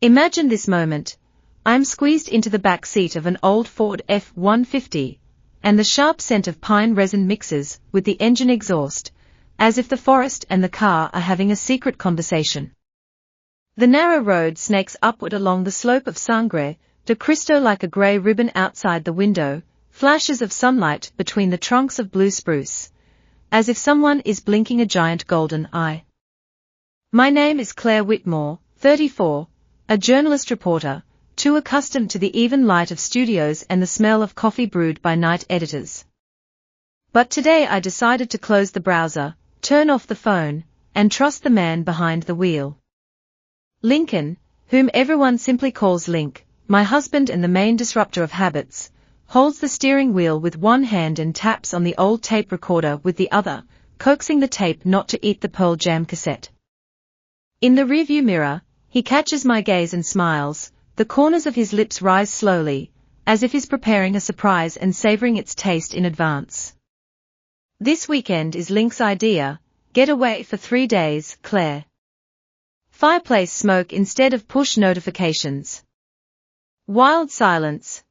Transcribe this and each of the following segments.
Imagine this moment. I'm squeezed into the back seat of an old Ford F-150, and the sharp scent of pine resin mixes with the engine exhaust, as if the forest and the car are having a secret conversation. The narrow road snakes upward along the slope of Sangre de Cristo like a grey ribbon outside the window, flashes of sunlight between the trunks of blue spruce, as if someone is blinking a giant golden eye. My name is Claire Whitmore, 34, a journalist reporter, too accustomed to the even light of studios and the smell of coffee brewed by night editors. But today I decided to close the browser, turn off the phone, and trust the man behind the wheel. Lincoln, whom everyone simply calls Link, my husband and the main disruptor of habits, holds the steering wheel with one hand and taps on the old tape recorder with the other, coaxing the tape not to eat the Pearl Jam cassette. In the rearview mirror, he catches my gaze and smiles. The corners of his lips rise slowly, as if he's preparing a surprise and savoring its taste in advance. This weekend is Link's idea, get away for 3 days, Claire. Fireplace smoke instead of push notifications. Wild silence.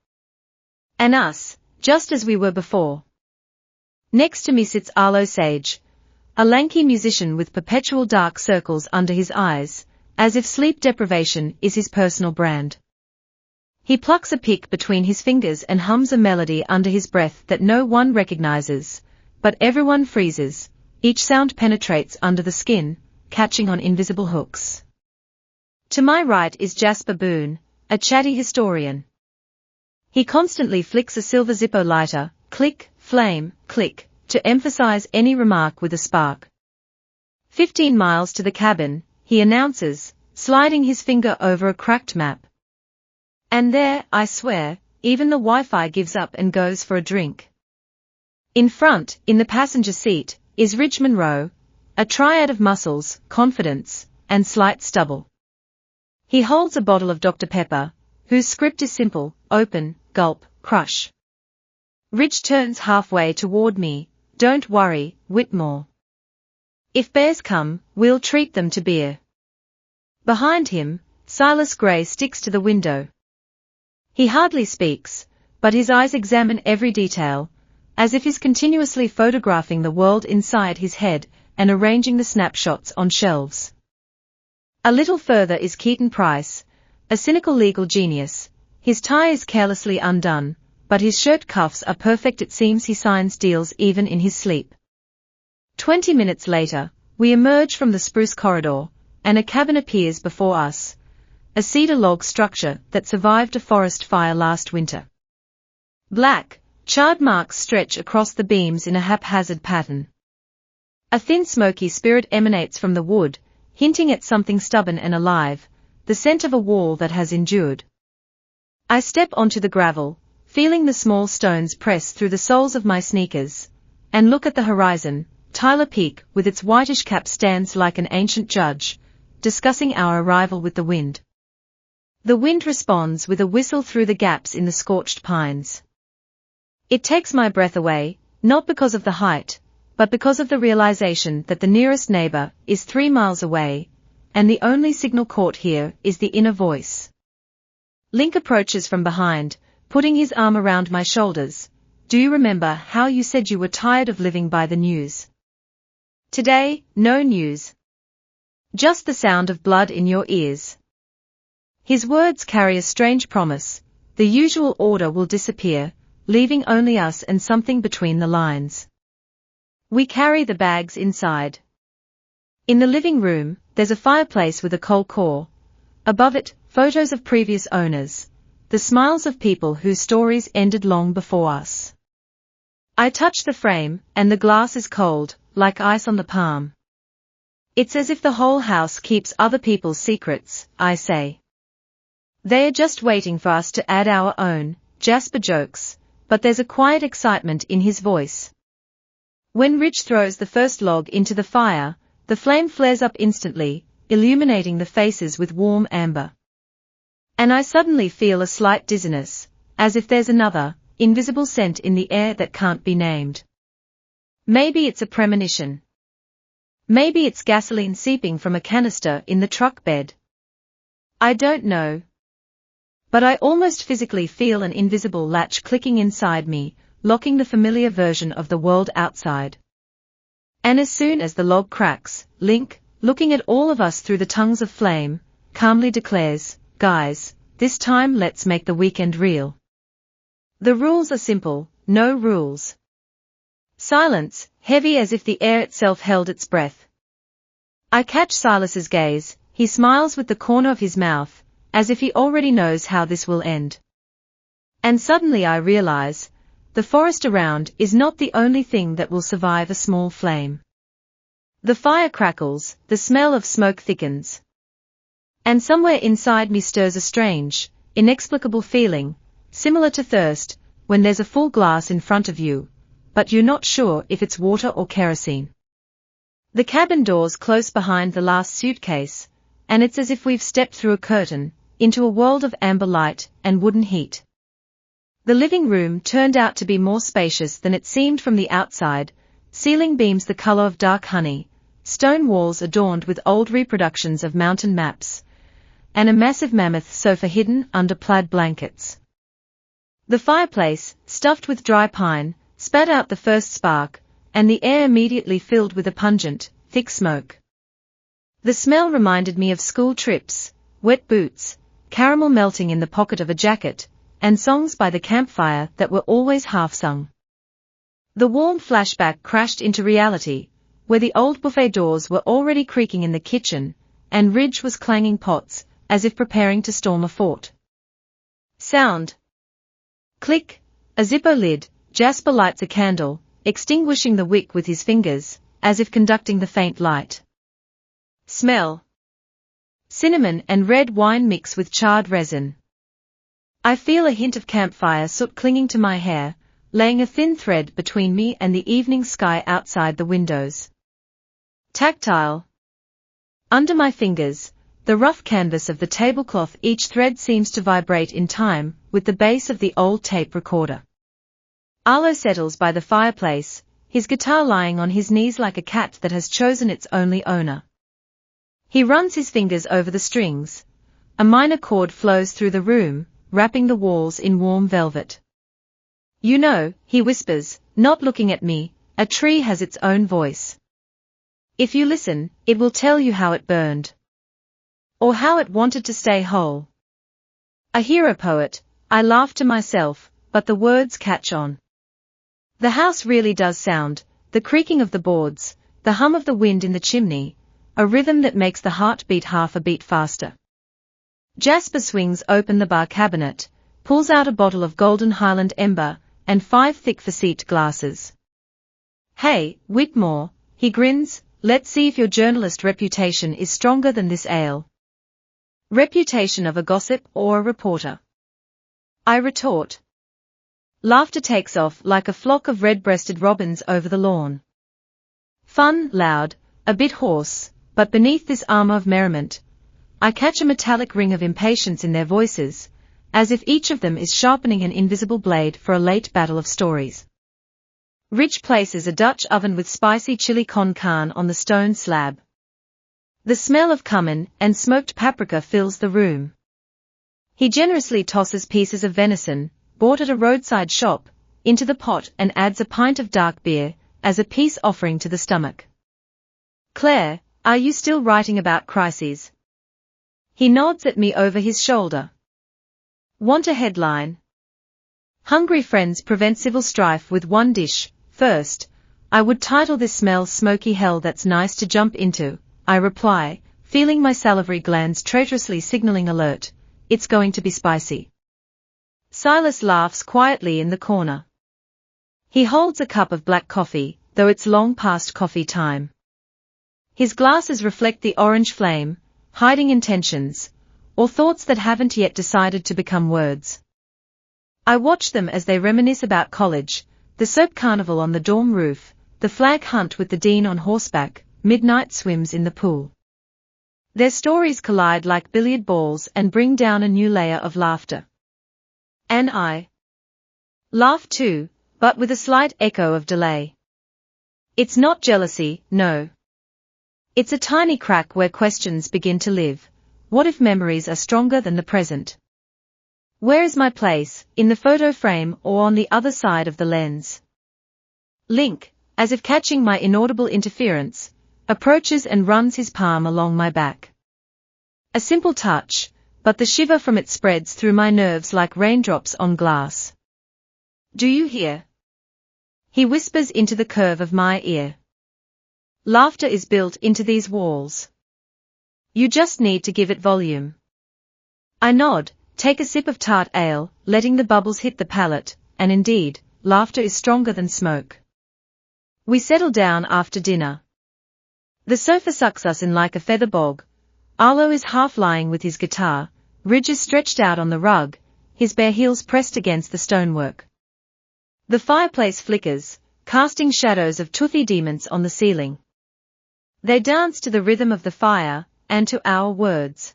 And us, just as we were before. Next to me sits Arlo Sage, a lanky musician with perpetual dark circles under his eyes, as if sleep deprivation is his personal brand. He plucks a pick between his fingers and hums a melody under his breath that no one recognizes, but everyone freezes. Each sound penetrates under the skin, catching on invisible hooks. To my right is Jasper Boone, a chatty historian. He constantly flicks a silver Zippo lighter, click, flame, click, to emphasize any remark with a spark. 15 miles to the cabin, he announces, sliding his finger over a cracked map. And there, I swear, even the Wi-Fi gives up and goes for a drink. In front, in the passenger seat, is Ridge Monroe, a triad of muscles, confidence, and slight stubble. He holds a bottle of Dr. Pepper, whose script is simple, open, gulp, crush. Ridge turns halfway toward me. Don't worry, Whitmore. If bears come, we'll treat them to beer. Behind him, Silas Gray sticks to the window. He hardly speaks, but his eyes examine every detail, as if he's continuously photographing the world inside his head and arranging the snapshots on shelves. A little further is Keaton Price, a cynical legal genius. His tie is carelessly undone, but his shirt cuffs are perfect. It seems he signs deals even in his sleep. 20 minutes later, we emerge from the spruce corridor, and a cabin appears before us, a cedar log structure that survived a forest fire last winter. Black, charred marks stretch across the beams in a haphazard pattern. A thin smoky spirit emanates from the wood, hinting at something stubborn and alive, the scent of a wall that has endured. I step onto the gravel, feeling the small stones press through the soles of my sneakers, and look at the horizon. Tyler Peak with its whitish cap stands like an ancient judge, discussing our arrival with the wind. The wind responds with a whistle through the gaps in the scorched pines. It takes my breath away, not because of the height, but because of the realization that the nearest neighbor is 3 miles away, and the only signal caught here is the inner voice. Link approaches from behind, putting his arm around my shoulders. Do you remember how you said you were tired of living by the news? Today, no news. Just the sound of blood in your ears. His words carry a strange promise. The usual order will disappear, leaving only us and something between the lines. We carry the bags inside. In the living room, there's a fireplace with a coal core. Above it, photos of previous owners, the smiles of people whose stories ended long before us. I touch the frame, and the glass is cold, like ice on the palm. It's as if the whole house keeps other people's secrets, I say. They are just waiting for us to add our own, Jasper jokes, but there's a quiet excitement in his voice. When Ridge throws the first log into the fire, the flame flares up instantly, illuminating the faces with warm amber. And I suddenly feel a slight dizziness, as if there's another, invisible scent in the air that can't be named. Maybe it's a premonition. Maybe it's gasoline seeping from a canister in the truck bed. I don't know. But I almost physically feel an invisible latch clicking inside me, locking the familiar version of the world outside. And as soon as the log cracks, Link, looking at all of us through the tongues of flame, calmly declares, "Guys, this time let's make the weekend real. The rules are simple, no rules." Silence, heavy as if the air itself held its breath. I catch Silas's gaze. He smiles with the corner of his mouth, as if he already knows how this will end. And suddenly I realize, the forest around is not the only thing that will survive a small flame. The fire crackles, the smell of smoke thickens. And somewhere inside me stirs a strange, inexplicable feeling, similar to thirst, when there's a full glass in front of you, but you're not sure if it's water or kerosene. The cabin doors close behind the last suitcase, and it's as if we've stepped through a curtain, into a world of amber light and wooden heat. The living room turned out to be more spacious than it seemed from the outside, ceiling beams the color of dark honey, stone walls adorned with old reproductions of mountain maps, and a massive mammoth sofa hidden under plaid blankets. The fireplace, stuffed with dry pine, spat out the first spark, and the air immediately filled with a pungent, thick smoke. The smell reminded me of school trips, wet boots, caramel melting in the pocket of a jacket, and songs by the campfire that were always half-sung. The warm flashback crashed into reality, where the old buffet doors were already creaking in the kitchen, and Ridge was clanging pots, as if preparing to storm a fort. Sound. Click, a Zippo lid. Jasper lights a candle, extinguishing the wick with his fingers, as if conducting the faint light. Smell. Cinnamon and red wine mix with charred resin. I feel a hint of campfire soot clinging to my hair, laying a thin thread between me and the evening sky outside the windows. Tactile. Under my fingers, the rough canvas of the tablecloth, each thread seems to vibrate in time with the bass of the old tape recorder. Arlo settles by the fireplace, his guitar lying on his knees like a cat that has chosen its only owner. He runs his fingers over the strings. A minor chord flows through the room, wrapping the walls in warm velvet. "You know," he whispers, not looking at me, "a tree has its own voice. If you listen, it will tell you how it burned. Or how it wanted to stay whole." A hero poet, I laugh to myself, but the words catch on. The house really does sound, the creaking of the boards, the hum of the wind in the chimney, a rhythm that makes the heart beat half a beat faster. Jasper swings open the bar cabinet, pulls out a bottle of Golden Highland Ember, and 5 thick facete glasses. "Hey, Whitmore," he grins, "let's see if your journalist reputation is stronger than this ale." Reputation of a gossip or a reporter? I retort. Laughter takes off like a flock of red-breasted robins over the lawn. Fun, loud, a bit hoarse, but beneath this armor of merriment, I catch a metallic ring of impatience in their voices, as if each of them is sharpening an invisible blade for a late battle of stories. Ridge places a Dutch oven with spicy chili con carne on the stone slab. The smell of cumin and smoked paprika fills the room. He generously tosses pieces of venison, bought at a roadside shop, into the pot and adds a pint of dark beer, as a peace offering to the stomach. "Claire, are you still writing about crises?" He nods at me over his shoulder. "Want a headline? Hungry friends prevent civil strife with one dish." First, I would title this "Smell Smoky Hell That's Nice to Jump Into," I reply, feeling my salivary glands traitorously signaling alert. "It's going to be spicy." Silas laughs quietly in the corner. He holds a cup of black coffee, though it's long past coffee time. His glasses reflect the orange flame, hiding intentions, or thoughts that haven't yet decided to become words. I watch them as they reminisce about college, the soap carnival on the dorm roof, the flag hunt with the dean on horseback, midnight swims in the pool. Their stories collide like billiard balls and bring down a new layer of laughter. And I laugh too, but with a slight echo of delay. It's not jealousy, no. It's a tiny crack where questions begin to live, What if memories are stronger than the present? Where is my place, in the photo frame or on the other side of the lens? Link, as if catching my inaudible interference, approaches and runs his palm along my back. A simple touch, but the shiver from it spreads through my nerves like raindrops on glass. Do you hear? He whispers into the curve of my ear. Laughter is built into these walls. You just need to give it volume. I nod, take a sip of tart ale, letting the bubbles hit the palate, and indeed, laughter is stronger than smoke. We settle down after dinner. The sofa sucks us in like a feather bog. Arlo is half lying with his guitar, Ridge is stretched out on the rug, his bare heels pressed against the stonework. The fireplace flickers, casting shadows of toothy demons on the ceiling. They dance to the rhythm of the fire, and to our words.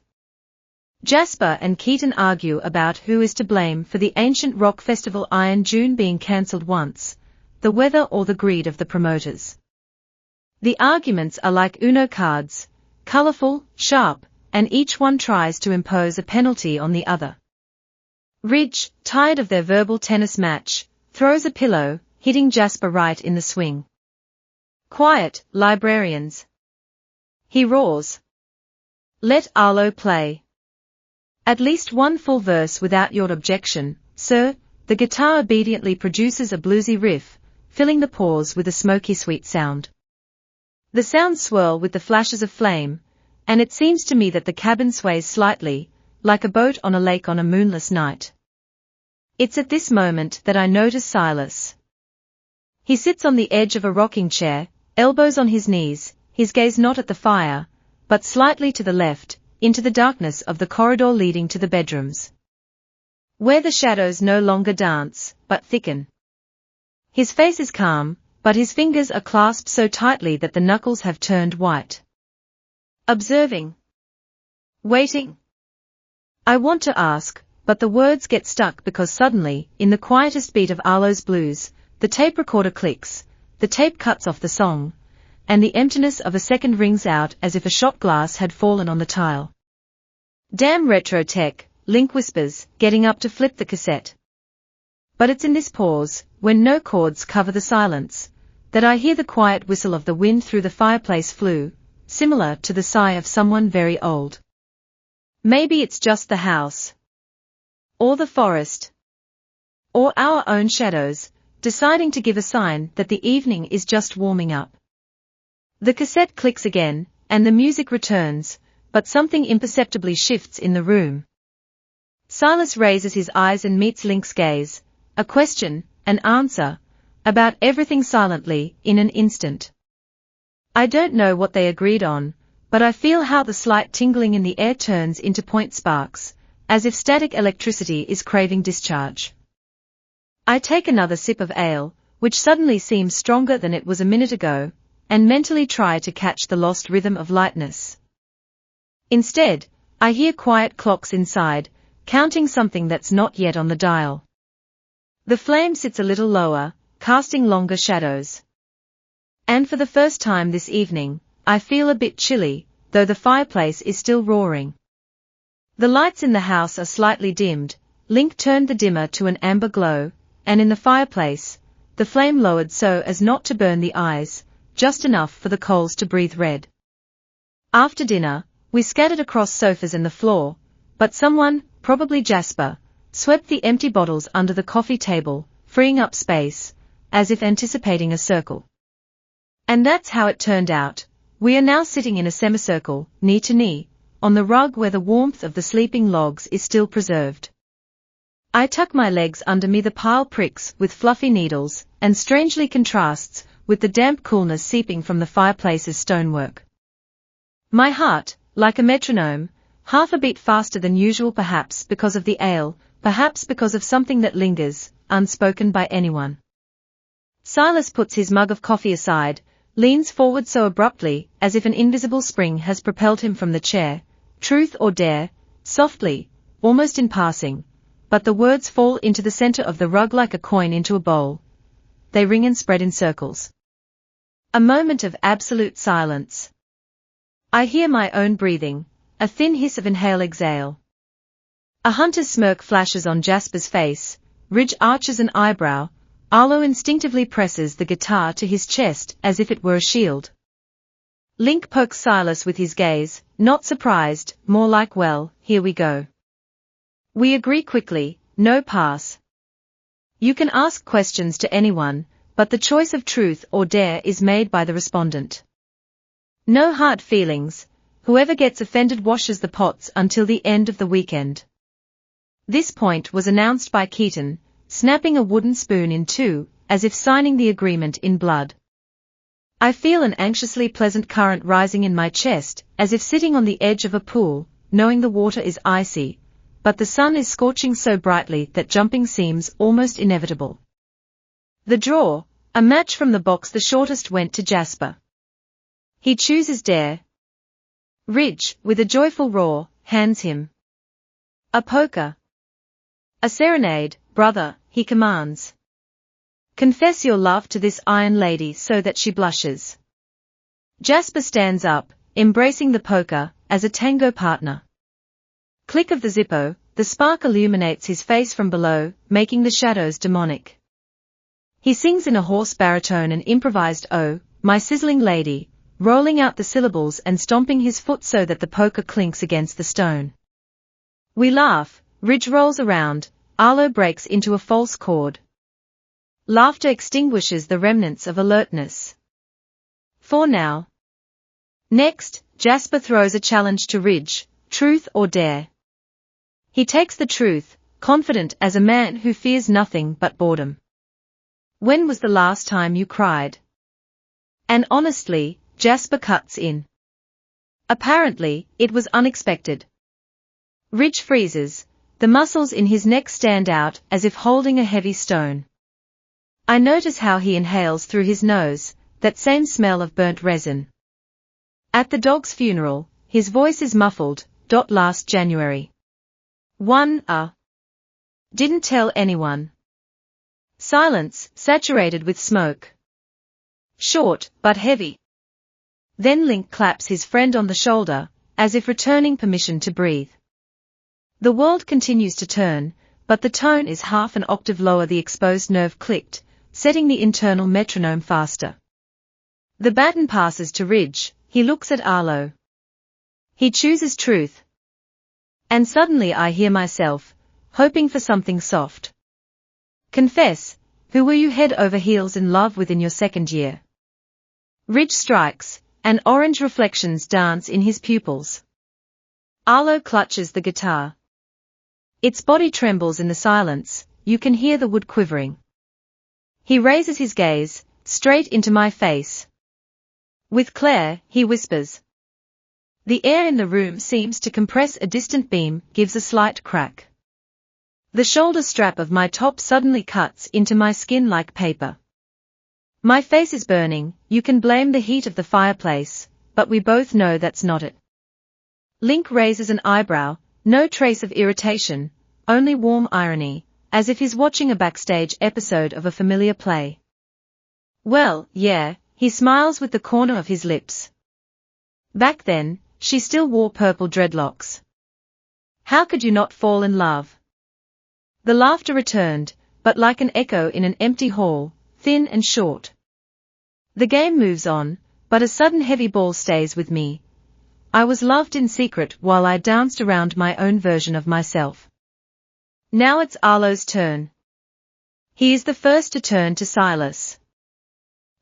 Jasper and Keaton argue about who is to blame for the ancient rock festival Iron June being cancelled once, the weather or the greed of the promoters. The arguments are like Uno cards, colorful, sharp, and each one tries to impose a penalty on the other. Ridge, tired of their verbal tennis match, throws a pillow, hitting Jasper right in the swing. Quiet, librarians. He roars. Let Arlo play. At least one full verse without your objection, sir. The guitar obediently produces a bluesy riff, filling the pause with a smoky sweet sound. The sounds swirl with the flashes of flame, and it seems to me that the cabin sways slightly, like a boat on a lake on a moonless night. It's at this moment that I notice Silas. He sits on the edge of a rocking chair, elbows on his knees, his gaze not at the fire, but slightly to the left, into the darkness of the corridor leading to the bedrooms. Where the shadows no longer dance, but thicken. His face is calm, but his fingers are clasped so tightly that the knuckles have turned white. Observing. Waiting. I want to ask, but the words get stuck because suddenly, in the quietest beat of Arlo's blues, the tape recorder clicks, the tape cuts off the song, and the emptiness of a second rings out as if a shot glass had fallen on the tile. Damn retro tech, Link whispers, getting up to flip the cassette. But it's in this pause, when no chords cover the silence, that I hear the quiet whistle of the wind through the fireplace flue, similar to the sigh of someone very old. Maybe it's just the house. Or the forest. Or our own shadows, deciding to give a sign that the evening is just warming up. The cassette clicks again, and the music returns, but something imperceptibly shifts in the room. Silas raises his eyes and meets Link's gaze, a question, an answer, about everything silently, in an instant. I don't know what they agreed on, but I feel how the slight tingling in the air turns into point sparks, as if static electricity is craving discharge. I take another sip of ale, which suddenly seems stronger than it was a minute ago, and mentally try to catch the lost rhythm of lightness. Instead, I hear quiet clocks inside, counting something that's not yet on the dial. The flame sits a little lower, casting longer shadows. And for the first time this evening, I feel a bit chilly, though the fireplace is still roaring. The lights in the house are slightly dimmed. Link turned the dimmer to an amber glow, and in the fireplace, the flame lowered so as not to burn the eyes, just enough for the coals to breathe red. After dinner, we scattered across sofas and the floor, but someone, probably Jasper, swept the empty bottles under the coffee table, freeing up space, as if anticipating a circle. And that's how it turned out. We are now sitting in a semicircle, knee to knee, on the rug where the warmth of the sleeping logs is still preserved. I tuck my legs under me, the pile pricks with fluffy needles, and strangely contrasts with the damp coolness seeping from the fireplace's stonework. My heart, like a metronome, half a beat faster than usual, perhaps because of the ale, perhaps because of something that lingers, unspoken by anyone. Silas puts his mug of coffee aside, leans forward so abruptly, as if an invisible spring has propelled him from the chair. Truth or dare, softly, almost in passing, but the words fall into the center of the rug like a coin into a bowl. They ring and spread in circles. A moment of absolute silence. I hear my own breathing, a thin hiss of inhale-exhale. A hunter's smirk flashes on Jasper's face, Ridge arches an eyebrow, Arlo instinctively presses the guitar to his chest as if it were a shield. Link pokes Silas with his gaze, not surprised, more like, well, here we go. We agree quickly, no pass. You can ask questions to anyone, but the choice of truth or dare is made by the respondent. No hard feelings, whoever gets offended washes the pots until the end of the weekend. This point was announced by Keaton, snapping a wooden spoon in two, as if signing the agreement in blood. I feel an anxiously pleasant current rising in my chest, as if sitting on the edge of a pool, knowing the water is icy, but the sun is scorching so brightly that jumping seems almost inevitable. The draw, a match from the box, the shortest went to Jasper. He chooses dare. Ridge, with a joyful roar, hands him a poker. A serenade, brother, he commands. Confess your love to this iron lady so that she blushes. Jasper stands up, embracing the poker, as a tango partner. Click of the Zippo, the spark illuminates his face from below, making the shadows demonic. He sings in a hoarse baritone an improvised "Oh, my sizzling lady," rolling out the syllables and stomping his foot so that the poker clinks against the stone. We laugh, Ridge rolls around, Arlo breaks into a false chord. Laughter extinguishes the remnants of alertness. For now. Next, Jasper throws a challenge to Ridge, truth or dare. He takes the truth, confident as a man who fears nothing but boredom. When was the last time you cried? And honestly, Jasper cuts in. Apparently, it was unexpected. Ridge freezes, the muscles in his neck stand out as if holding a heavy stone. I notice how he inhales through his nose, that same smell of burnt resin. At the dog's funeral, his voice is muffled, last January. Didn't tell anyone. Silence, saturated with smoke. Short, but heavy. Then Link claps his friend on the shoulder, as if returning permission to breathe. The world continues to turn, but the tone is half an octave lower. The exposed nerve clicked, setting the internal metronome faster. The baton passes to Ridge, he looks at Arlo. He chooses truth. And suddenly I hear myself, hoping for something soft. Confess, who were you head over heels in love with in your second year? Ridge strikes, and orange reflections dance in his pupils. Arlo clutches the guitar. Its body trembles in the silence, you can hear the wood quivering. He raises his gaze, straight into my face. With Claire, he whispers. The air in the room seems to compress. A distant beam gives a slight crack. The shoulder strap of my top suddenly cuts into my skin like paper. My face is burning, you can blame the heat of the fireplace, but we both know that's not it. Link raises an eyebrow, no trace of irritation, only warm irony, as if he's watching a backstage episode of a familiar play. Well, yeah, he smiles with the corner of his lips. Back then, she still wore purple dreadlocks. How could you not fall in love? The laughter returned, but like an echo in an empty hall, thin and short. The game moves on, but a sudden heavy ball stays with me. I was loved in secret while I danced around my own version of myself. Now it's Arlo's turn. He is the first to turn to Silas.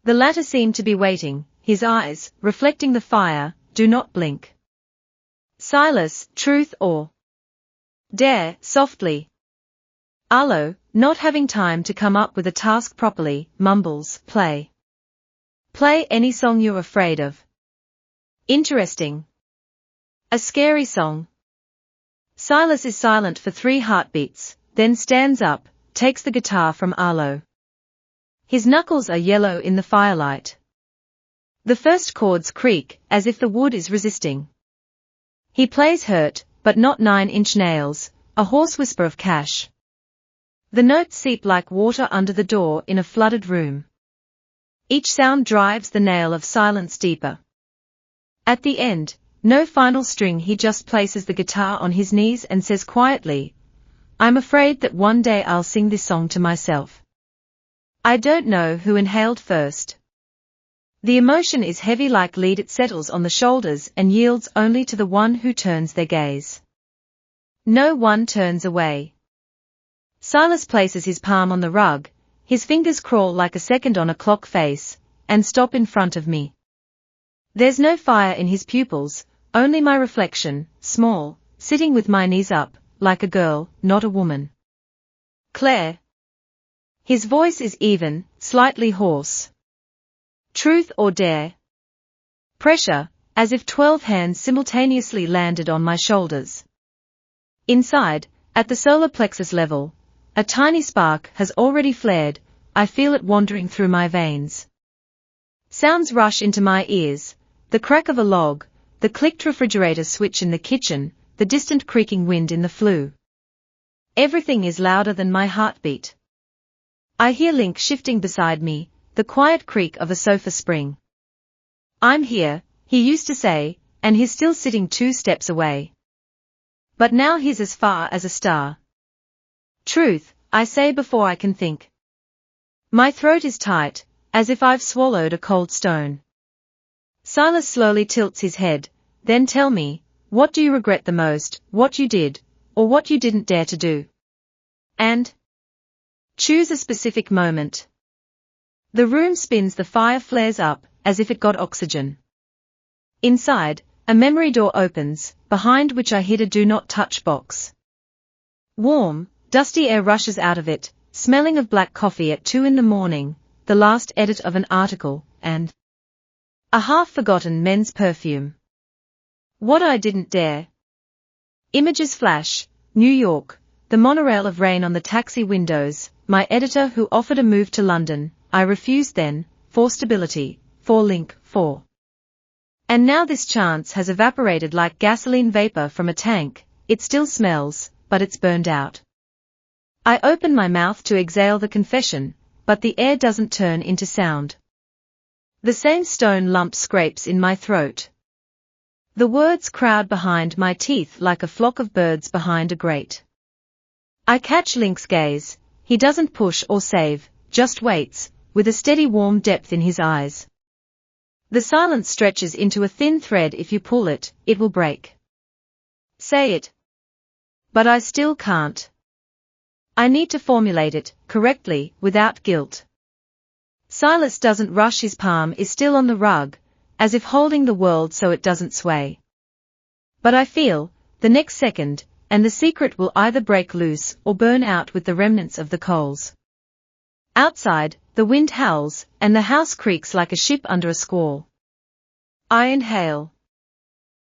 The latter seemed to be waiting, his eyes, reflecting the fire, do not blink. Silas, truth or dare, softly. Arlo, not having time to come up with a task properly, mumbles, play. Play any song you're afraid of. Interesting. A scary song. Silas is silent for 3 heartbeats, then stands up, takes the guitar from Arlo. His knuckles are yellow in the firelight. The first chords creak, as if the wood is resisting. He plays hurt, but not 9-inch nails, a hoarse whisper of cash. The notes seep like water under the door in a flooded room. Each sound drives the nail of silence deeper. At the end, no final string. He just places the guitar on his knees and says quietly, "I'm afraid that one day I'll sing this song to myself." I don't know who inhaled first. The emotion is heavy like lead. It settles on the shoulders and yields only to the one who turns their gaze. No one turns away. Silas places his palm on the rug, his fingers crawl like a second on a clock face, and stop in front of me. There's no fire in his pupils, only my reflection, small, sitting with my knees up, like a girl, not a woman. "Claire." His voice is even, slightly hoarse. "Truth or dare?" Pressure, as if 12 hands simultaneously landed on my shoulders. Inside, at the solar plexus level, a tiny spark has already flared. I feel it wandering through my veins. Sounds rush into my ears, the crack of a log, the clicked refrigerator switch in the kitchen, the distant creaking wind in the flue. Everything is louder than my heartbeat. I hear Link shifting beside me, the quiet creak of a sofa spring. "I'm here," he used to say, and he's still sitting 2 steps away. But now he's as far as a star. "Truth," I say before I can think. My throat is tight, as if I've swallowed a cold stone. Silas slowly tilts his head. "Then tell me, what do you regret the most, what you did, or what you didn't dare to do? And choose a specific moment." The room spins, the fire flares up, as if it got oxygen. Inside, a memory door opens, behind which I hid a do not touch box. Warm, dusty air rushes out of it, smelling of black coffee at 2 a.m, the last edit of an article, and a half-forgotten men's perfume. What I didn't dare. Images flash, New York, the monorail of rain on the taxi windows, my editor who offered a move to London. I refused then, for stability, for Link, for. And now this chance has evaporated like gasoline vapor from a tank. It still smells, but it's burned out. I open my mouth to exhale the confession, but the air doesn't turn into sound. The same stone lump scrapes in my throat. The words crowd behind my teeth like a flock of birds behind a grate. I catch Link's gaze. He doesn't push or save, just waits, with a steady warm depth in his eyes. The silence stretches into a thin thread. If you pull it, it will break. Say it. But I still can't. I need to formulate it, correctly, without guilt. Silas doesn't rush. His palm is still on the rug, as if holding the world so it doesn't sway. But I feel, the next second, and the secret will either break loose or burn out with the remnants of the coals. Outside, the wind howls, and the house creaks like a ship under a squall. I inhale.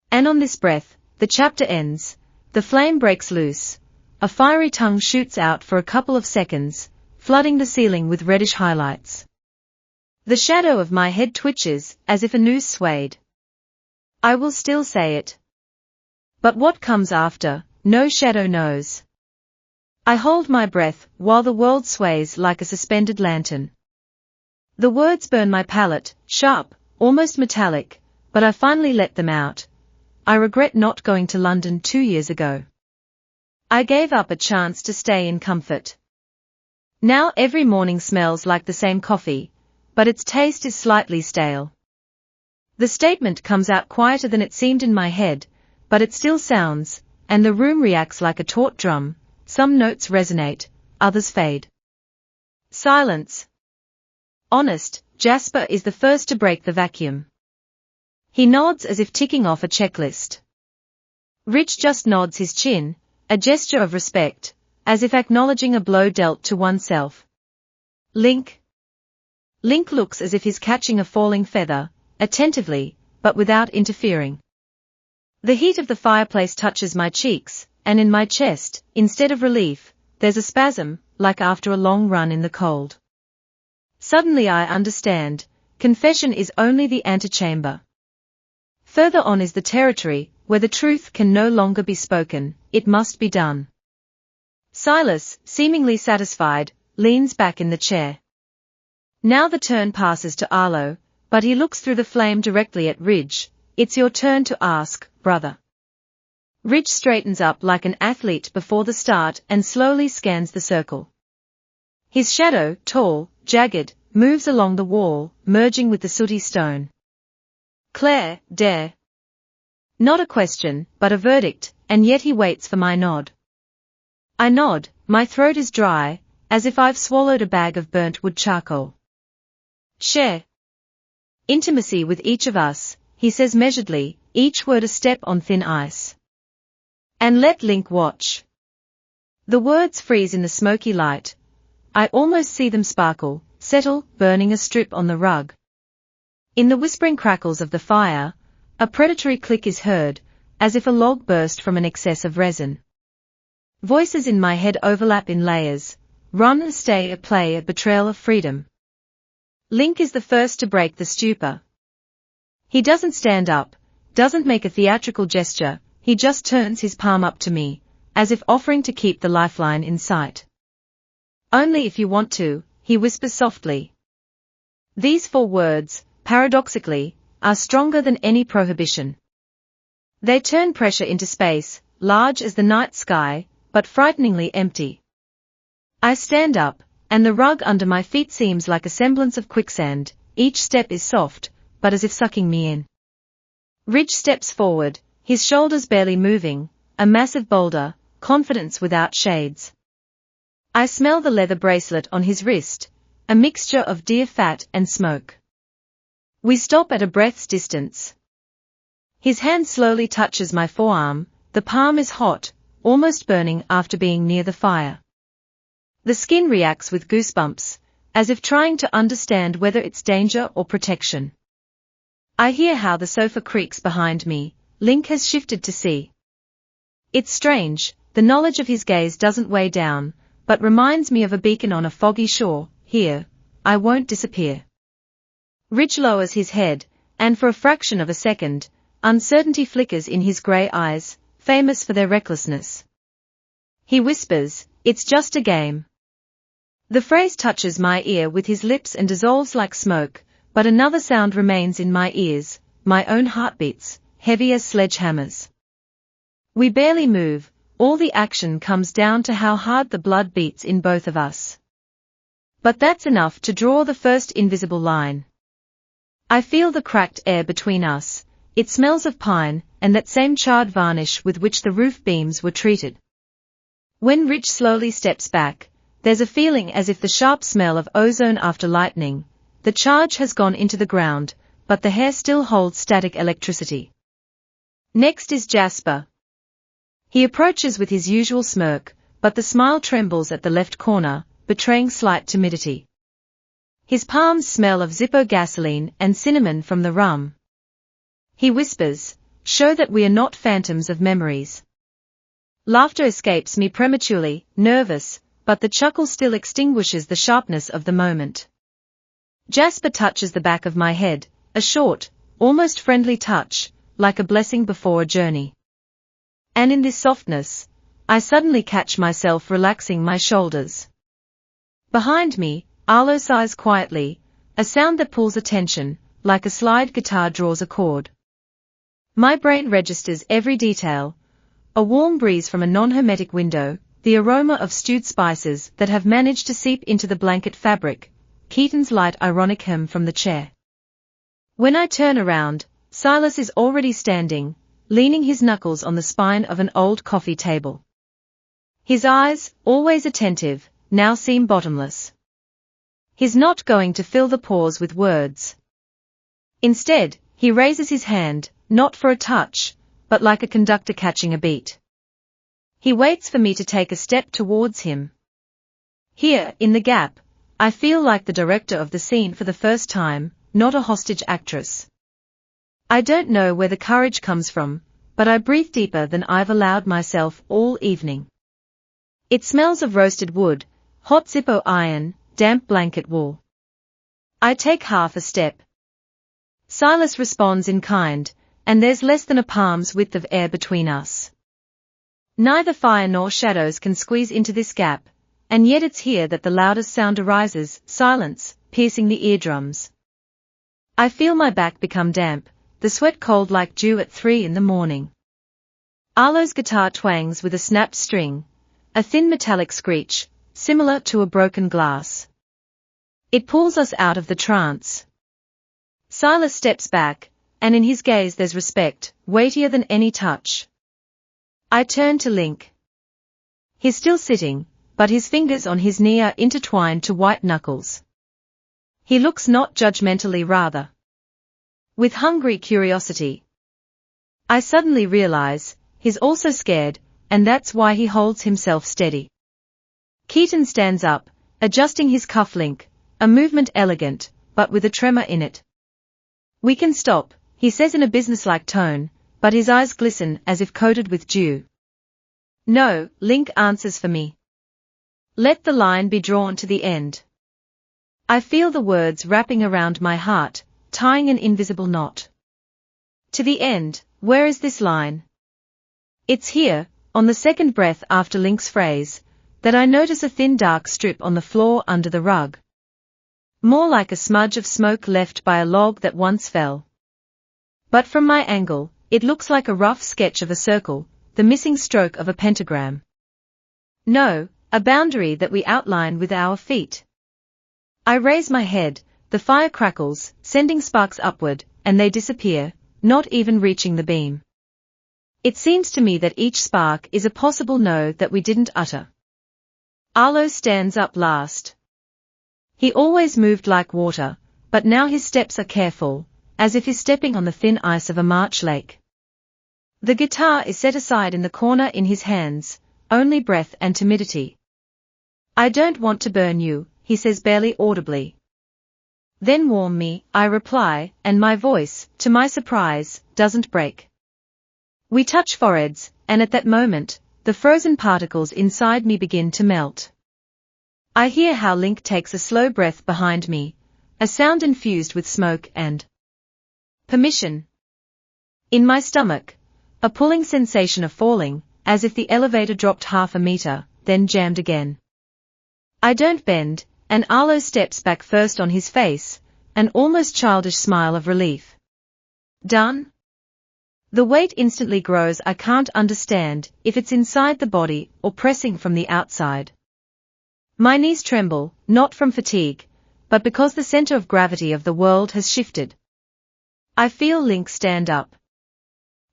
And on this breath, the chapter ends, the flame breaks loose, a fiery tongue shoots out for a couple of seconds, flooding the ceiling with reddish highlights. The shadow of my head twitches, as if a noose swayed. I will still say it. But what comes after, no shadow knows. I hold my breath, while the world sways like a suspended lantern. The words burn my palate, sharp, almost metallic, but I finally let them out. I regret not going to London 2 years ago. I gave up a chance to stay in comfort. Now every morning smells like the same coffee, but its taste is slightly stale. The statement comes out quieter than it seemed in my head, but it still sounds, and the room reacts like a taut drum. Some notes resonate, others fade. Silence. Honest, Jasper is the first to break the vacuum. He nods as if ticking off a checklist. Rich just nods his chin, a gesture of respect, as if acknowledging a blow dealt to oneself. Link. Link looks as if he's catching a falling feather, attentively, but without interfering. The heat of the fireplace touches my cheeks, and in my chest, instead of relief, there's a spasm, like after a long run in the cold. Suddenly I understand, confession is only the antechamber. Further on is the territory, where the truth can no longer be spoken, it must be done. Silas, seemingly satisfied, leans back in the chair. Now the turn passes to Arlo, but he looks through the flame directly at Ridge, it's your turn to ask, brother. Rich straightens up like an athlete before the start and slowly scans the circle. His shadow, tall, jagged, moves along the wall, merging with the sooty stone. Claire, dare. Not a question, but a verdict, and yet he waits for my nod. I nod, my throat is dry, as if I've swallowed a bag of burnt wood charcoal. Share intimacy with each of us, he says measuredly, each word a step on thin ice. And let Link watch. The words freeze in the smoky light. I almost see them sparkle, settle, burning a strip on the rug. In the whispering crackles of the fire, a predatory click is heard, as if a log burst from an excess of resin. Voices in my head overlap in layers. Run, a stay, a play, a betrayal of freedom. Link is the first to break the stupor. He doesn't stand up, doesn't make a theatrical gesture, he just turns his palm up to me, as if offering to keep the lifeline in sight. Only if you want to, he whispers softly. These 4 words, paradoxically, are stronger than any prohibition. They turn pressure into space, large as the night sky, but frighteningly empty. I stand up, and the rug under my feet seems like a semblance of quicksand. Each step is soft, but as if sucking me in. Ridge steps forward, his shoulders barely moving, a massive boulder, confidence without shades. I smell the leather bracelet on his wrist, a mixture of deer fat and smoke. We stop at a breath's distance. His hand slowly touches my forearm, the palm is hot, almost burning after being near the fire. The skin reacts with goosebumps, as if trying to understand whether it's danger or protection. I hear how the sofa creaks behind me. Link has shifted to see. It's strange, the knowledge of his gaze doesn't weigh down, but reminds me of a beacon on a foggy shore. Here, I won't disappear. Ridge lowers his head, and for a fraction of a second, uncertainty flickers in his grey eyes, famous for their recklessness. He whispers, "It's just a game." The phrase touches my ear with his lips and dissolves like smoke, but another sound remains in my ears, my own heartbeats, heavy as sledgehammers. We barely move, all the action comes down to how hard the blood beats in both of us. But that's enough to draw the first invisible line. I feel the cracked air between us, it smells of pine, and that same charred varnish with which the roof beams were treated. When Rich slowly steps back, there's a feeling as if the sharp smell of ozone after lightning. The charge has gone into the ground, but the hair still holds static electricity. Next is Jasper. He approaches with his usual smirk, but the smile trembles at the left corner, betraying slight timidity. His palms smell of Zippo gasoline and cinnamon from the rum. He whispers, "Show that we are not phantoms of memories." Laughter escapes me prematurely, nervous, but the chuckle still extinguishes the sharpness of the moment. Jasper touches the back of my head, a short, almost friendly touch, like a blessing before a journey. And in this softness, I suddenly catch myself relaxing my shoulders. Behind me, Arlo sighs quietly, a sound that pulls attention, like a slide guitar draws a chord. My brain registers every detail, a warm breeze from a non-hermetic window, the aroma of stewed spices that have managed to seep into the blanket fabric, Keaton's light ironic hum from the chair. When I turn around, Silas is already standing, leaning his knuckles on the spine of an old coffee table. His eyes, always attentive, now seem bottomless. He's not going to fill the pause with words. Instead, he raises his hand, not for a touch, but like a conductor catching a beat. He waits for me to take a step towards him. Here, in the gap, I feel like the director of the scene for the first time, not a hostage actress. I don't know where the courage comes from, but I breathe deeper than I've allowed myself all evening. It smells of roasted wood, hot Zippo iron, damp blanket wool. I take half a step. Silas responds in kind, and there's less than a palm's width of air between us. Neither fire nor shadows can squeeze into this gap, and yet it's here that the loudest sound arises, silence, piercing the eardrums. I feel my back become damp, the sweat cold like dew at 3 in the morning. Arlo's guitar twangs with a snapped string, a thin metallic screech, similar to a broken glass. It pulls us out of the trance. Silas steps back, and in his gaze there's respect, weightier than any touch. I turn to Link. He's still sitting, but his fingers on his knee are intertwined to white knuckles. He looks not judgmentally, rather with hungry curiosity. I suddenly realize, he's also scared, and that's why he holds himself steady. Keaton stands up, adjusting his cufflink, a movement elegant, but with a tremor in it. "We can stop," he says in a businesslike tone, but his eyes glisten as if coated with dew. "No," Link answers for me. "Let the line be drawn to the end." I feel the words wrapping around my heart, tying an invisible knot. To the end, where is this line? It's here, on the second breath after Link's phrase, that I notice a thin dark strip on the floor under the rug. More like a smudge of smoke left by a log that once fell. But from my angle, it looks like a rough sketch of a circle, the missing stroke of a pentagram. No, a boundary that we outline with our feet. I raise my head, the fire crackles, sending sparks upward, and they disappear, not even reaching the beam. It seems to me that each spark is a possible no that we didn't utter. Arlo stands up last. He always moved like water, but now his steps are careful, as if he's stepping on the thin ice of a March lake. The guitar is set aside in the corner in his hands, only breath and timidity. "I don't want to burn you," he says barely audibly. "Then warm me," I reply, and my voice, to my surprise, doesn't break. We touch foreheads, and at that moment, the frozen particles inside me begin to melt. I hear how Link takes a slow breath behind me, a sound infused with smoke and permission. In my stomach, a pulling sensation of falling, as if the elevator dropped half a meter, then jammed again. I don't bend, and Arlo steps back first on his face, an almost childish smile of relief. "Done?" The weight instantly grows. I can't understand if it's inside the body or pressing from the outside. My knees tremble, not from fatigue, but because the center of gravity of the world has shifted. I feel Link stand up.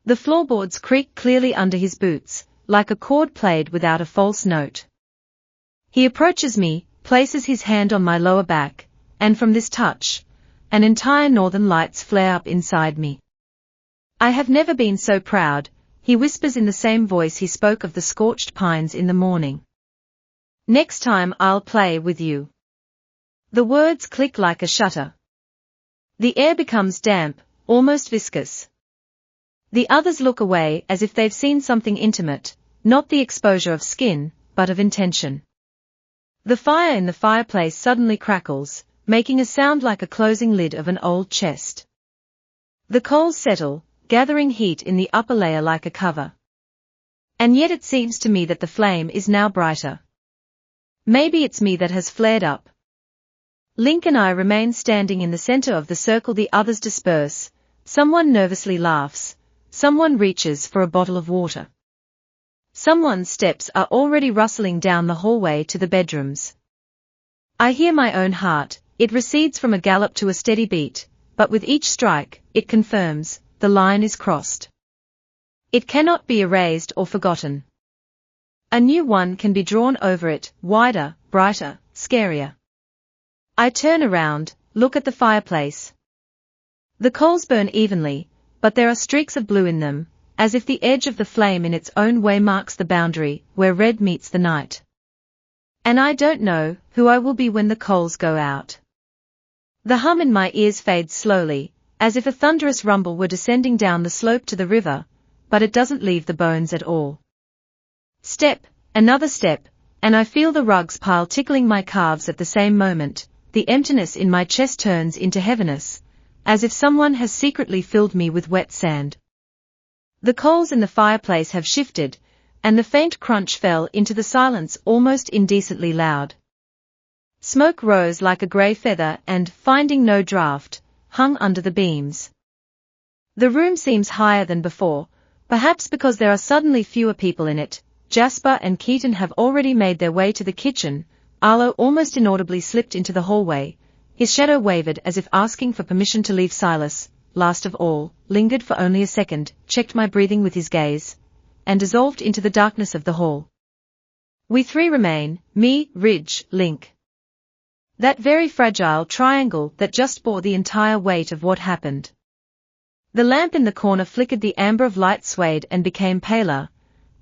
The floorboards creak clearly under his boots, like a chord played without a false note. He approaches me, places his hand on my lower back, and from this touch, an entire northern lights flare up inside me. "I have never been so proud," he whispers in the same voice he spoke of the scorched pines in the morning. "Next time I'll play with you." The words click like a shutter. The air becomes damp, almost viscous. The others look away as if they've seen something intimate, not the exposure of skin, but of intention. The fire in the fireplace suddenly crackles, making a sound like a closing lid of an old chest. The coals settle, gathering heat in the upper layer like a cover. And yet it seems to me that the flame is now brighter. Maybe it's me that has flared up. Link and I remain standing in the center of the circle. The others disperse, someone nervously laughs, someone reaches for a bottle of water. Someone's steps are already rustling down the hallway to the bedrooms. I hear my own heart. It recedes from a gallop to a steady beat, but with each strike, it confirms, the line is crossed. It cannot be erased or forgotten. A new one can be drawn over it, wider, brighter, scarier. I turn around, look at the fireplace. The coals burn evenly, but there are streaks of blue in them, as if the edge of the flame in its own way marks the boundary where red meets the night. And I don't know who I will be when the coals go out. The hum in my ears fades slowly, as if a thunderous rumble were descending down the slope to the river, but it doesn't leave the bones at all. Step, another step, and I feel the rugs pile tickling my calves at the same moment. The emptiness in my chest turns into heaviness, as if someone has secretly filled me with wet sand. The coals in the fireplace have shifted, and the faint crunch fell into the silence almost indecently loud. Smoke rose like a grey feather and, finding no draught, hung under the beams. The room seems higher than before, perhaps because there are suddenly fewer people in it. Jasper and Keaton have already made their way to the kitchen. Arlo almost inaudibly slipped into the hallway. His shadow wavered as if asking for permission to leave. Silas, last of all, lingered for only a second, checked my breathing with his gaze, and dissolved into the darkness of the hall. We three remain, me, Ridge, Link. That very fragile triangle that just bore the entire weight of what happened. The lamp in the corner flickered, the amber of light swayed and became paler,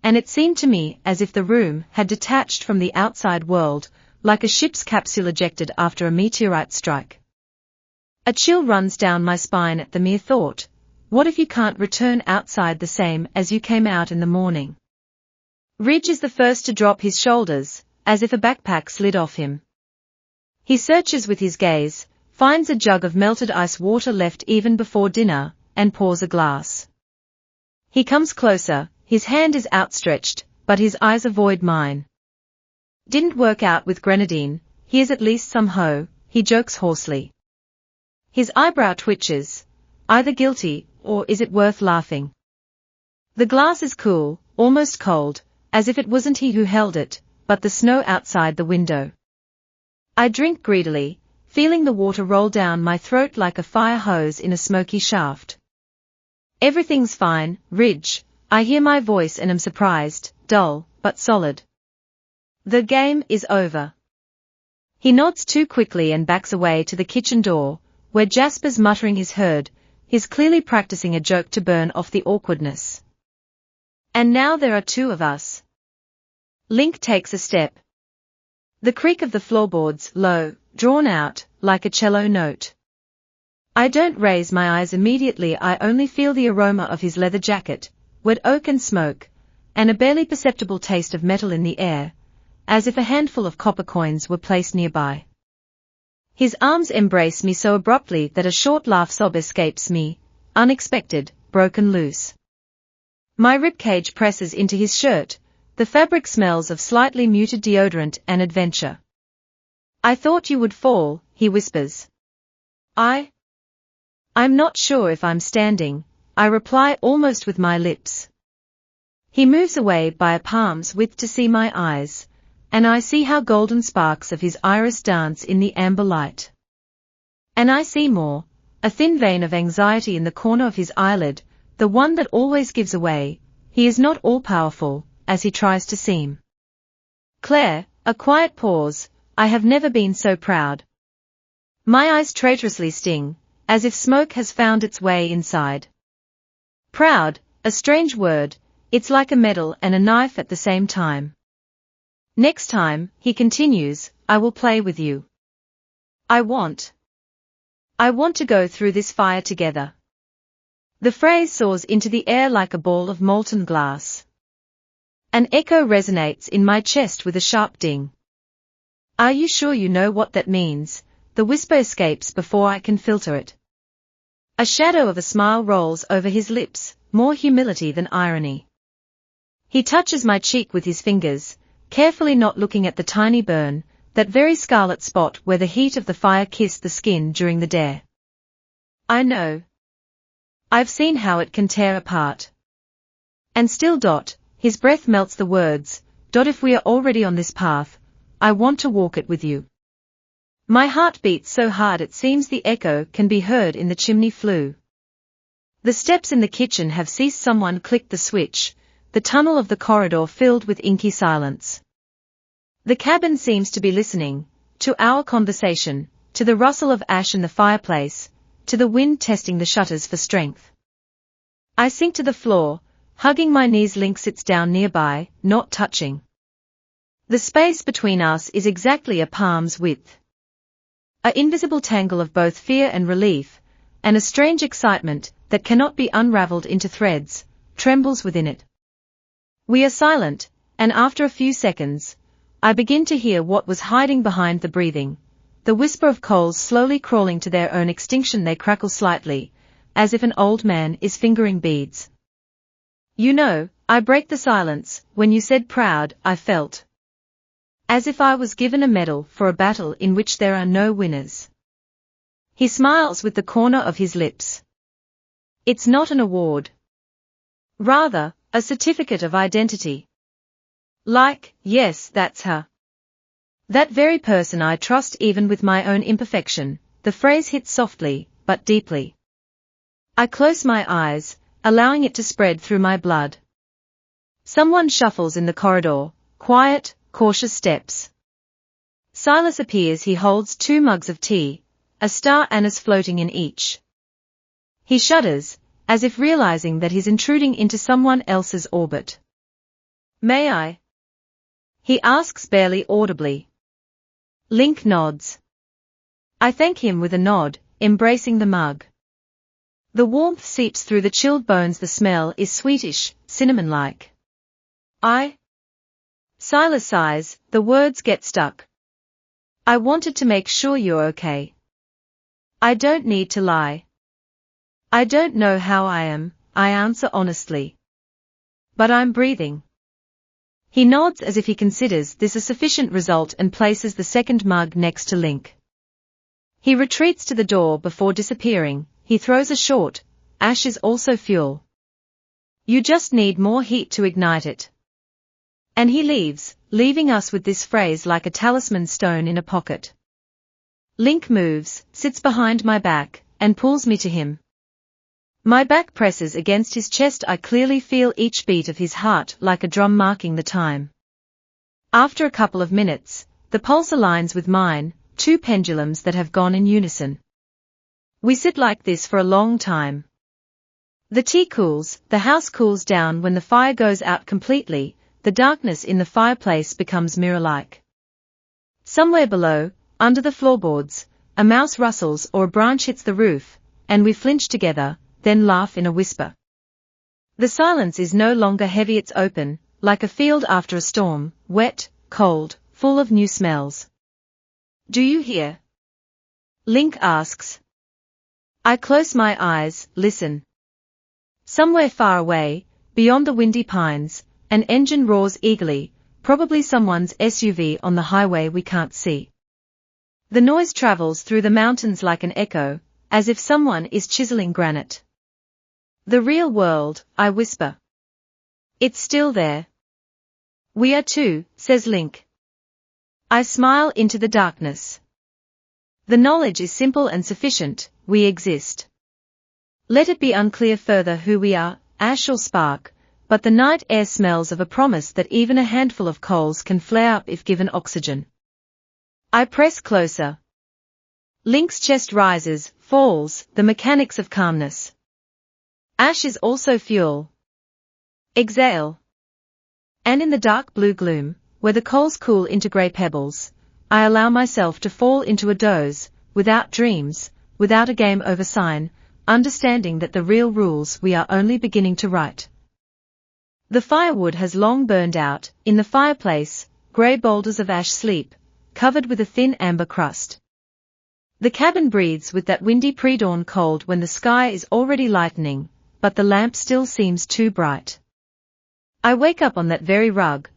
and it seemed to me as if the room had detached from the outside world, like a ship's capsule ejected after a meteorite strike. A chill runs down my spine at the mere thought. What if you can't return outside the same as you came out in the morning? Ridge is the first to drop his shoulders, as if a backpack slid off him. He searches with his gaze, finds a jug of melted ice water left even before dinner, and pours a glass. He comes closer, his hand is outstretched, but his eyes avoid mine. Didn't work out with grenadine, here's at least some hoe, he jokes hoarsely. His eyebrow twitches, either guilty, or is it worth laughing? The glass is cool, almost cold, as if it wasn't he who held it, but the snow outside the window. I drink greedily, feeling the water roll down my throat like a fire hose in a smoky shaft. Everything's fine, Ridge, I hear my voice and am surprised, dull, but solid. The game is over. He nods too quickly and backs away to the kitchen door, where Jasper's muttering is heard, he's clearly practicing a joke to burn off the awkwardness. And now there are two of us. Link takes a step. The creak of the floorboards, low, drawn out, like a cello note. I don't raise my eyes immediately, I only feel the aroma of his leather jacket, wet oak and smoke, and a barely perceptible taste of metal in the air, as if a handful of copper coins were placed nearby. His arms embrace me so abruptly that a short laugh sob escapes me, unexpected, broken loose. My ribcage presses into his shirt, the fabric smells of slightly muted deodorant and adventure. I thought you would fall, he whispers. I'm not sure if I'm standing, I reply almost with my lips. He moves away by a palm's width to see my eyes, and I see how golden sparks of his iris dance in the amber light. And I see more, a thin vein of anxiety in the corner of his eyelid, the one that always gives away. He is not all-powerful, as he tries to seem. Claire, a quiet pause, I have never been so proud. My eyes traitorously sting, as if smoke has found its way inside. Proud, a strange word, it's like a medal and a knife at the same time. Next time, he continues, I will play with you. I want to go through this fire together. The phrase soars into the air like a ball of molten glass. An echo resonates in my chest with a sharp ding. Are you sure you know what that means? The whisper escapes before I can filter it. A shadow of a smile rolls over his lips, more humility than irony. He touches my cheek with his fingers, carefully not looking at the tiny burn, that very scarlet spot where the heat of the fire kissed the skin during the dare. I know. I've seen how it can tear apart. And still, his breath melts the words, if we are already on this path, I want to walk it with you. My heart beats so hard it seems the echo can be heard in the chimney flue. The steps in the kitchen have ceased, someone clicked the switch, the tunnel of the corridor filled with inky silence. The cabin seems to be listening, to our conversation, to the rustle of ash in the fireplace, to the wind testing the shutters for strength. I sink to the floor, hugging my knees. Link sits down nearby, not touching. The space between us is exactly a palm's width. An invisible tangle of both fear and relief, and a strange excitement that cannot be unraveled into threads, trembles within it. We are silent, and after a few seconds, I begin to hear what was hiding behind the breathing, the whisper of coals slowly crawling to their own extinction. They crackle slightly, as if an old man is fingering beads. You know, I break the silence, when you said proud, I felt as if I was given a medal for a battle in which there are no winners. He smiles with the corner of his lips. It's not an award. Rather, a certificate of identity. Like, yes, that's her. That very person I trust even with my own imperfection. The phrase hits softly, but deeply. I close my eyes, allowing it to spread through my blood. Someone shuffles in the corridor, quiet, cautious steps. Silas appears. He holds 2 mugs of tea, a star anise floating in each. He shudders, as if realizing that he's intruding into someone else's orbit. May I? He asks barely audibly. Link nods. I thank him with a nod, embracing the mug. The warmth seeps through the chilled bones. The smell is sweetish, cinnamon-like. Silas sighs, the words get stuck. I wanted to make sure you're okay. I don't need to lie. I don't know how I am, I answer honestly. But I'm breathing. He nods as if he considers this a sufficient result and places the second mug next to Link. He retreats to the door before disappearing. He throws a short, ash is also fuel. You just need more heat to ignite it. And he leaves, leaving us with this phrase like a talisman stone in a pocket. Link moves, sits behind my back, and pulls me to him. My back presses against his chest. I clearly feel each beat of his heart like a drum marking the time. After a couple of minutes, the pulse aligns with mine, 2 pendulums that have gone in unison. We sit like this for a long time. The tea cools, the house cools down. When the fire goes out completely, the darkness in the fireplace becomes mirror-like. Somewhere below, under the floorboards, a mouse rustles or a branch hits the roof, and we flinch together, then laugh in a whisper. The silence is no longer heavy. It's open, like a field after a storm, wet, cold, full of new smells. Do you hear? Link asks. I close my eyes, listen. Somewhere far away, beyond the windy pines, an engine roars eagerly, probably someone's SUV on the highway we can't see. The noise travels through the mountains like an echo, as if someone is chiseling granite. The real world, I whisper. It's still there. We are too, says Link. I smile into the darkness. The knowledge is simple and sufficient, we exist. Let it be unclear further who we are, ash or spark, but the night air smells of a promise that even a handful of coals can flare up if given oxygen. I press closer. Link's chest rises, falls, the mechanics of calmness. Ash is also fuel. Exhale. And in the dark blue gloom, where the coals cool into grey pebbles, I allow myself to fall into a doze, without dreams, without a game over sign, understanding that the real rules we are only beginning to write. The firewood has long burned out. In the fireplace, grey boulders of ash sleep, covered with a thin amber crust. The cabin breathes with that windy pre-dawn cold when the sky is already lightening, but the lamp still seems too bright. I wake up on that very rug,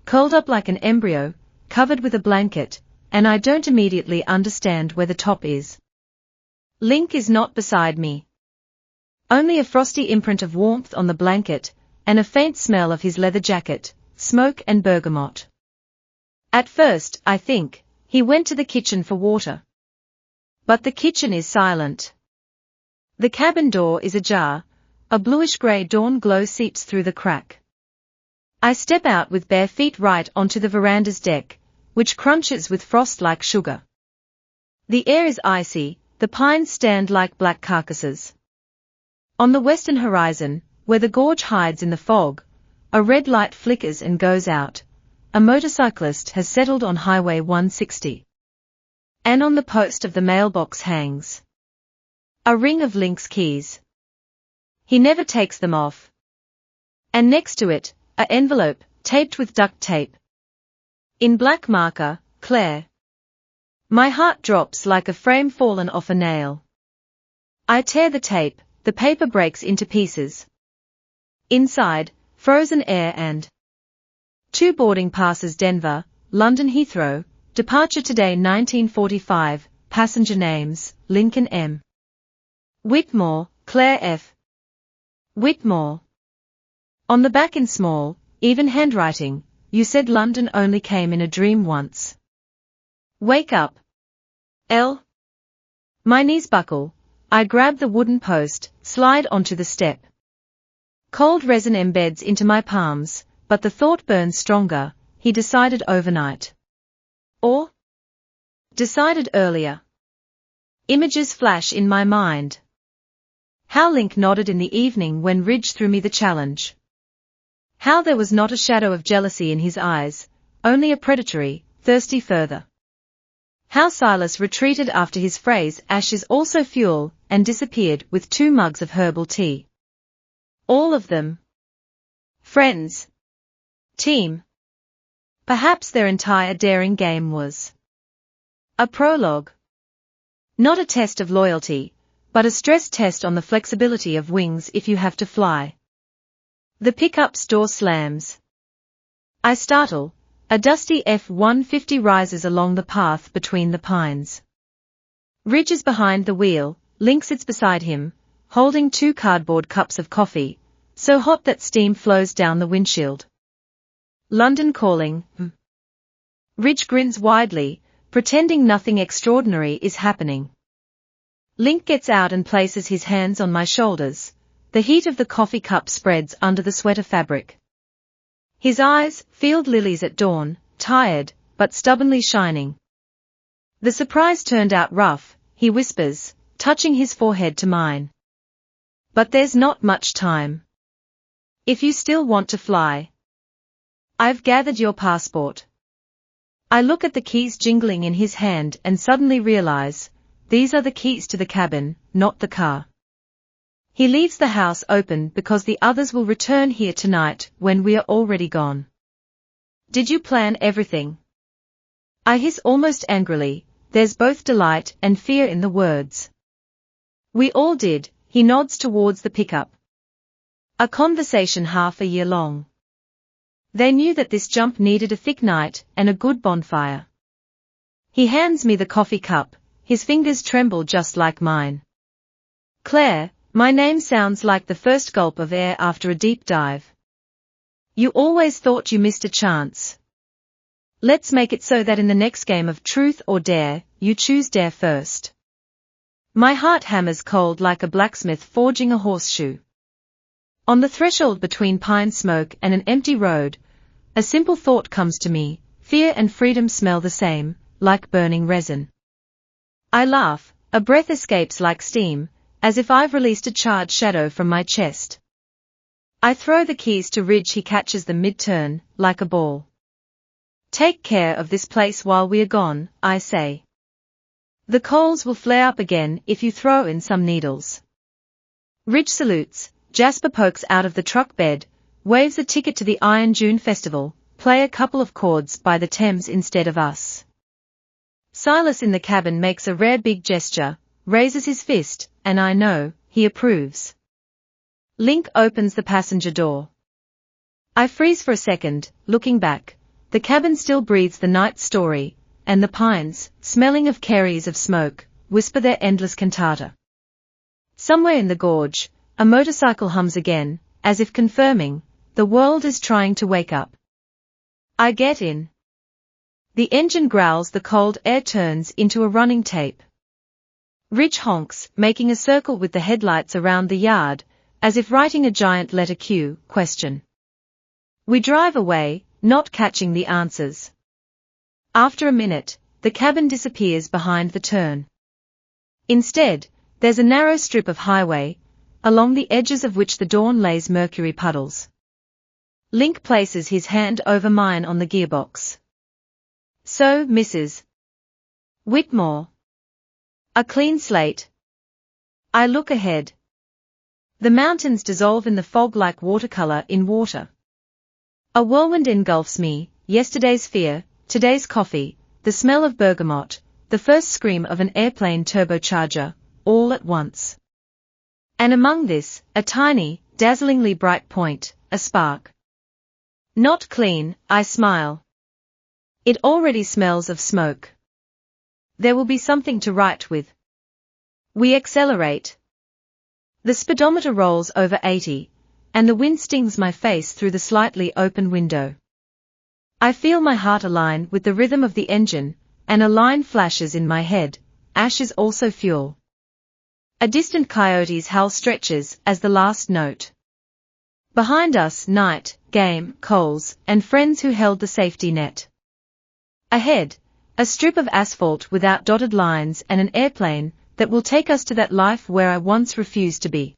curled up like an embryo, covered with a blanket, and I don't immediately understand where the top is. Link is not beside me. Only a frosty imprint of warmth on the blanket, and a faint smell of his leather jacket, smoke and bergamot. At first, I think, he went to the kitchen for water. But the kitchen is silent. The cabin door is ajar, a bluish-grey dawn glow seeps through the crack. I step out with bare feet right onto the veranda's deck, which crunches with frost like sugar. The air is icy, the pines stand like black carcasses. On the western horizon, where the gorge hides in the fog, a red light flickers and goes out. A motorcyclist has settled on Highway 160. And on the post of the mailbox hangs a ring of Link's keys. He never takes them off. And next to it, an envelope, taped with duct tape. In black marker, Claire. My heart drops like a frame fallen off a nail. I tear the tape, the paper breaks into pieces. Inside, frozen air and 2 boarding passes. Denver, London Heathrow, departure today 1945, passenger names, Lincoln M. Whitmore, Claire F. Whitmore. On the back in small, even handwriting, you said London only came in a dream once. Wake up. L. My knees buckle, I grab the wooden post, slide onto the step. Cold resin embeds into my palms, but the thought burns stronger, he decided overnight. Or? Decided earlier. Images flash in my mind. How Link nodded in the evening when Ridge threw me the challenge. How there was not a shadow of jealousy in his eyes, only a predatory, thirsty further. How Silas retreated after his phrase "ash is also fuel" and disappeared with 2 mugs of herbal tea. All of them. Friends. Team. Perhaps their entire daring game was a prologue. Not a test of loyalty, but a stress test on the flexibility of wings if you have to fly. The pickup's door slams. I startle. A dusty F-150 rises along the path between the pines. Ridge is behind the wheel, Link sits beside him, holding 2 cardboard cups of coffee, so hot that steam flows down the windshield. London calling. Ridge grins widely, pretending nothing extraordinary is happening. Link gets out and places his hands on my shoulders. The heat of the coffee cup spreads under the sweater fabric. His eyes, field lilies at dawn, tired, but stubbornly shining. The surprise turned out rough, he whispers, touching his forehead to mine. But there's not much time. If you still want to fly. I've gathered your passport. I look at the keys jingling in his hand and suddenly realize, these are the keys to the cabin, not the car. He leaves the house open because the others will return here tonight when we are already gone. Did you plan everything? I hiss almost angrily, there's both delight and fear in the words. We all did, he nods towards the pickup. A conversation half a year long. They knew that this jump needed a thick night and a good bonfire. He hands me the coffee cup, his fingers tremble just like mine. Claire, my name sounds like the first gulp of air after a deep dive. You always thought you missed a chance. Let's make it so that in the next game of truth or dare, you choose dare first. My heart hammers cold like a blacksmith forging a horseshoe. On the threshold between pine smoke and an empty road, a simple thought comes to me, fear and freedom smell the same, like burning resin. I laugh, a breath escapes like steam, as if I've released a charred shadow from my chest. I throw the keys to Ridge, he catches them mid-turn, like a ball. Take care of this place while we are gone, I say. The coals will flare up again if you throw in some needles. Ridge salutes, Jasper pokes out of the truck bed, waves a ticket to the Iron Dune Festival, play a couple of chords by the Thames instead of us. Silas in the cabin makes a rare big gesture, raises his fist, and I know, he approves. Link opens the passenger door. I freeze for a second, looking back. The cabin still breathes the night story, and the pines, smelling of carries of smoke, whisper their endless cantata. Somewhere in the gorge, a motorcycle hums again, as if confirming, the world is trying to wake up. I get in. The engine growls, the cold air turns into a running tape. Ridge honks, making a circle with the headlights around the yard, as if writing a giant letter Q, question. We drive away, not catching the answers. After a minute, the cabin disappears behind the turn. Instead, there's a narrow strip of highway, along the edges of which the dawn lays mercury puddles. Link places his hand over mine on the gearbox. So, Mrs. Whitmore. A clean slate. I look ahead. The mountains dissolve in the fog like watercolor in water. A whirlwind engulfs me, yesterday's fear, today's coffee, the smell of bergamot, the first scream of an airplane turbocharger, all at once. And among this, a tiny, dazzlingly bright point, a spark. Not clean, I smile. It already smells of smoke. There will be something to write with. We accelerate. The speedometer rolls over 80, and the wind stings my face through the slightly open window. I feel my heart align with the rhythm of the engine, and a line flashes in my head: ash is also fuel. A distant coyote's howl stretches as the last note. Behind us, night, game, coals, and friends who held the safety net. Ahead, a strip of asphalt without dotted lines and an airplane that will take us to that life where I once refused to be.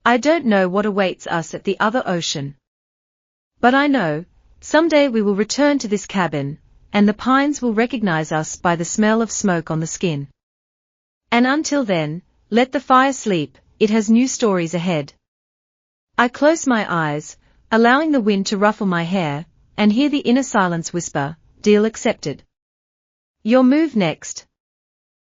I don't know what awaits us at the other ocean. But I know, someday we will return to this cabin, and the pines will recognize us by the smell of smoke on the skin. And until then, let the fire sleep, it has new stories ahead. I close my eyes, allowing the wind to ruffle my hair, and hear the inner silence whisper, "Deal accepted. Your move next."